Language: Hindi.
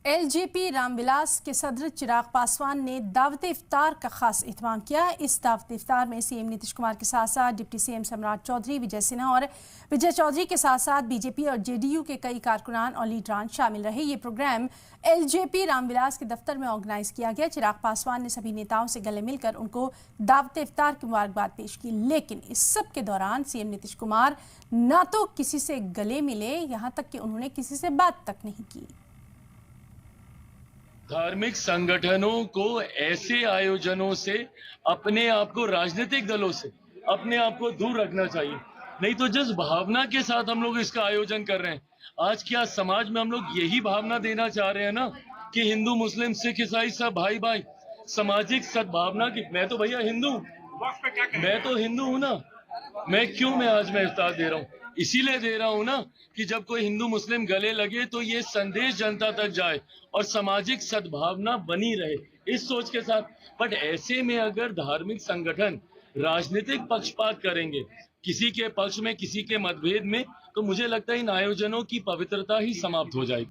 एलजेपी रामविलास के सदर चिराग पासवान ने दावत इफ्तार का खास एहतमाम किया। इस दावत इफ्तार में सीएम नीतीश कुमार के साथ साथ डिप्टी सीएम सम्राट चौधरी, विजय सिन्हा और विजय चौधरी के साथ साथ बीजेपी और जेडीयू के कई कारकुनान और लीडरान शामिल रहे। ये प्रोग्राम एलजेपी रामविलास के दफ्तर में ऑर्गेनाइज किया गया। चिराग पासवान ने सभी नेताओं से गले मिलकर उनको दावत इफ्तार की मुबारकबाद पेश की, लेकिन इस सब के दौरान सीएम नीतीश कुमार न तो किसी से गले मिले, यहाँ तक कि उन्होंने किसी से बात तक नहीं की। धार्मिक संगठनों को ऐसे आयोजनों से, अपने आप को राजनीतिक दलों से अपने आप को दूर रखना चाहिए। नहीं तो जिस भावना के साथ हम लोग इसका आयोजन कर रहे हैं, आज क्या समाज में हम लोग यही भावना देना चाह रहे हैं ना कि हिंदू मुस्लिम सिख ईसाई सब भाई भाई, सामाजिक सद्भावना की। मैं तो भैया हिंदू, मैं तो हिंदू हूं ना। मैं आज इफ्तार दे रहा हूँ, इसीलिए दे रहा हूं ना कि जब कोई हिंदू मुस्लिम गले लगे तो ये संदेश जनता तक जाए और सामाजिक सद्भावना बनी रहे, इस सोच के साथ। बट ऐसे में अगर धार्मिक संगठन राजनीतिक पक्षपात करेंगे, किसी के पक्ष में किसी के मतभेद में, तो मुझे लगता है इन आयोजनों की पवित्रता ही समाप्त हो जाएगी।